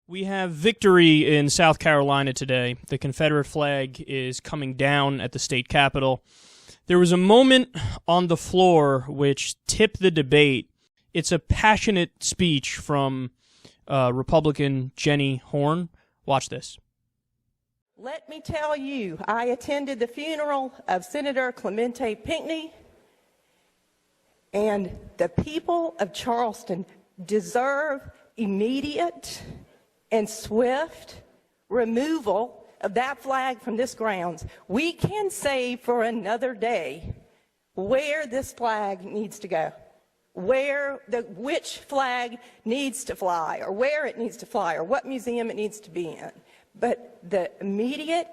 We have victory in South Carolina today. The Confederate flag is coming down at the state capitol. There was a moment on the floor which tipped the debate. It's a passionate speech from Republican Jenny Horne. Watch this. Let me tell you, I attended the funeral of Senator Clemente Pinckney, and the people of Charleston deserve immediate and swift removal of that flag from this grounds. We can say for another day where this flag needs to go, which flag needs to fly, or where it needs to fly, or what museum it needs to be in. But the immediate,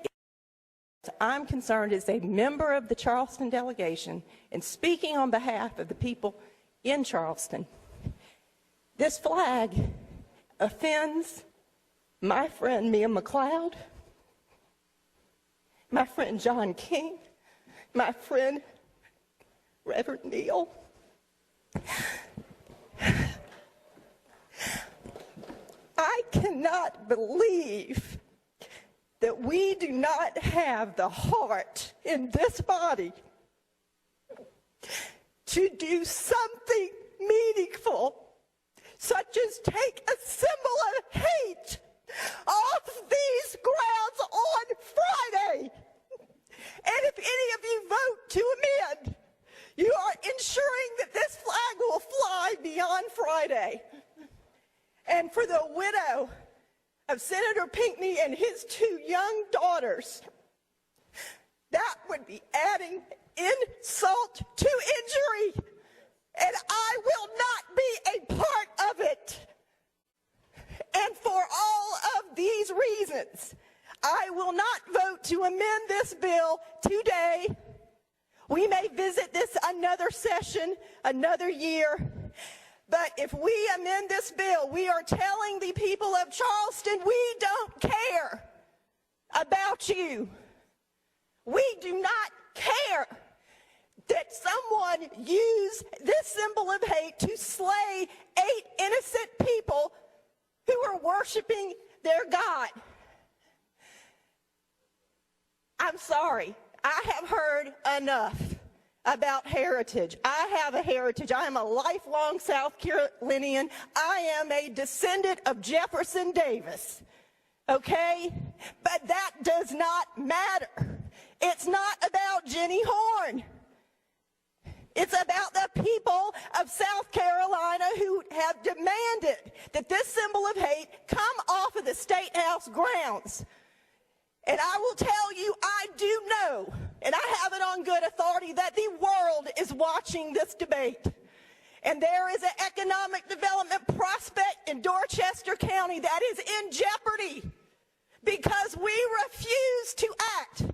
I'm concerned, as a member of the Charleston delegation and speaking on behalf of the people in Charleston, this flag offends my friend Mia McLeod, my friend John King, my friend Reverend Neal. I cannot believe that we do not have the heart in this body to do something meaningful, such as take a symbol of hate off these grounds on Friday. And if any of you vote to amend, you are ensuring that this flag will fly beyond Friday. And for the widow of Senator Pinckney and his two young daughters, that would be adding insult to injury. And I will not be a part of it. And for all of these reasons, I will not vote to amend this bill today. We may visit this another session, another year. But if we amend this bill, we are telling the people of Charleston, we don't care about you. We do not care that someone used this symbol of hate to slay 8 innocent people who are worshiping their God. I'm sorry. I have heard enough about heritage. I have a heritage. I am a lifelong South Carolinian. I am a descendant of Jefferson Davis. Okay? But that does not matter. It's not about Jenny Horne. It's about the people of South Carolina who have demanded that this symbol of hate come off of the statehouse grounds. And I will tell you, I do know, and I have it on good authority, that the world is watching this debate. And there is an economic development prospect in Dorchester County that is in jeopardy because we refuse to act.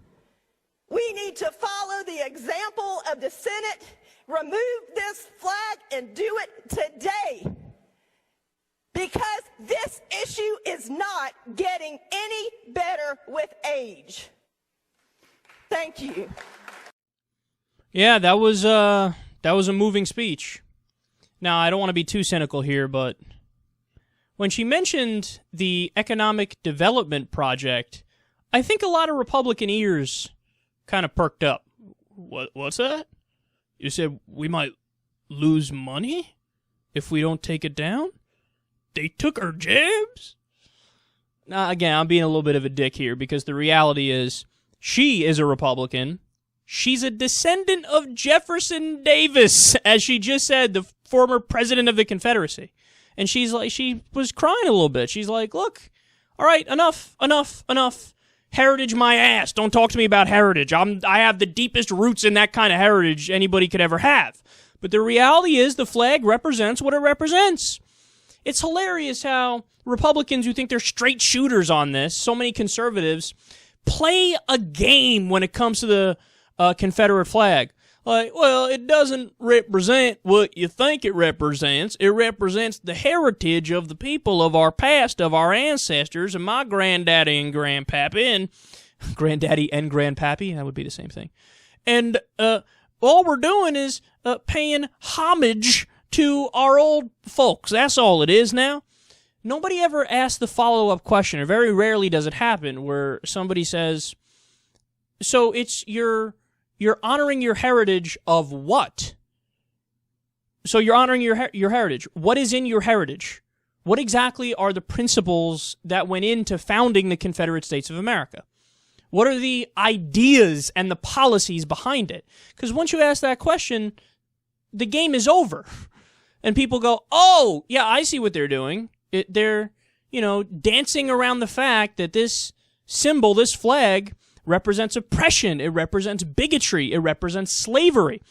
We need to follow the example of the Senate, remove this flag, and do it today. Because this issue is not getting any better with age. Thank you. Yeah, that was a moving speech. Now, I don't want to be too cynical here, but when she mentioned the Economic Development Project, I think a lot of Republican ears kind of perked up. What's that? You said we might lose money if we don't take it down? They took our jabs? Now, again, I'm being a little bit of a dick here because the reality is she is a Republican. She's a descendant of Jefferson Davis, as she just said, the former president of the Confederacy. And she was crying a little bit. She's like, look, all right, enough. Heritage my ass. Don't talk to me about heritage. I have the deepest roots in that kind of heritage anybody could ever have. But the reality is the flag represents what it represents. It's hilarious how Republicans who think they're straight shooters on this, so many conservatives, play a game when it comes to the Confederate flag. Like, well, it doesn't represent what you think it represents. It represents the heritage of the people of our past, of our ancestors, and my granddaddy and grandpappy, and granddaddy and grandpappy, that would be the same thing. And all we're doing is paying homage to our old folks. That's all it is now. nobody ever asks the follow-up question, or very rarely does it happen, where somebody says, so it's you're honoring your heritage of what? So you're honoring your heritage. What is in your heritage? What exactly are the principles that went into founding the Confederate States of America? What are the ideas and the policies behind it? Because once you ask that question, the game is over. And people go, oh, yeah, I see what they're doing. They're, dancing around the fact that this symbol, this flag, represents oppression. It represents bigotry. It represents slavery.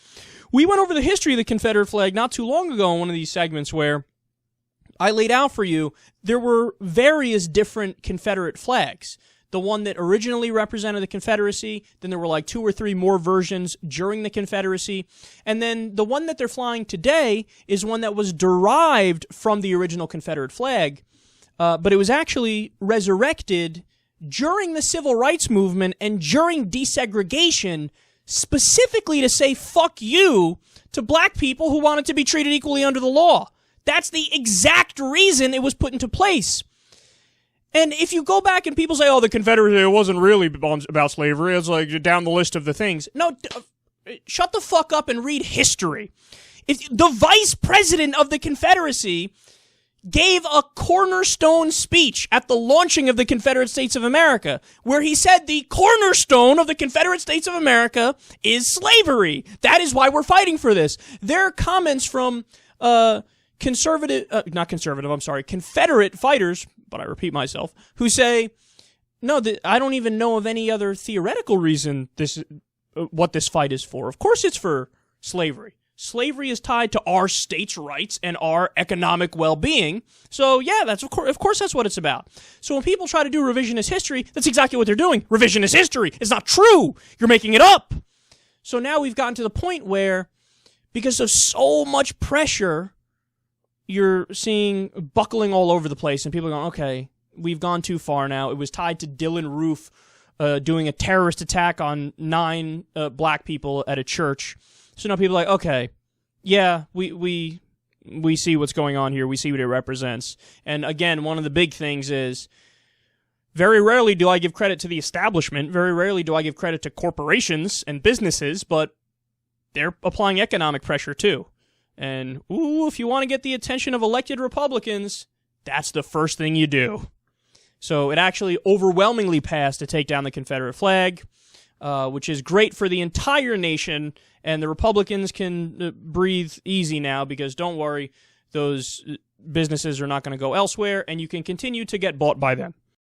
We went over the history of the Confederate flag not too long ago in one of these segments where I laid out for you there were various different Confederate flags. The one that originally represented the Confederacy, then there were like 2 or 3 more versions during the Confederacy, and then the one that they're flying today is one that was derived from the original Confederate flag, but it was actually resurrected during the Civil Rights Movement and during desegregation, specifically to say fuck you to black people who wanted to be treated equally under the law. That's the exact reason it was put into place. And if you go back and people say, oh, the Confederacy, it wasn't really about slavery, it's like down the list of the things. No, shut the fuck up and read history. The vice president of the Confederacy gave a cornerstone speech at the launching of the Confederate States of America, where he said the cornerstone of the Confederate States of America is slavery. That is why we're fighting for this. There are comments from Confederate fighters, but I repeat myself, who say, no, I don't even know of any other theoretical reason what this fight is for. Of course it's for slavery. Slavery is tied to our states' rights and our economic well-being. So yeah, of course that's what it's about. So when people try to do revisionist history, that's exactly what they're doing. Revisionist history is not true. You're making it up. So now we've gotten to the point where, because of so much pressure, you're seeing buckling all over the place, and people are going, okay, we've gone too far now. It was tied to Dylan Roof doing a terrorist attack on 9 black people at a church. So now people are like, okay, yeah, we see what's going on here. We see what it represents. And again, one of the big things is, very rarely do I give credit to the establishment. Very rarely do I give credit to corporations and businesses, but they're applying economic pressure too. And, if you want to get the attention of elected Republicans, that's the first thing you do. So it actually overwhelmingly passed to take down the Confederate flag, which is great for the entire nation, and the Republicans can breathe easy now because, don't worry, those businesses are not going to go elsewhere, and you can continue to get bought by them.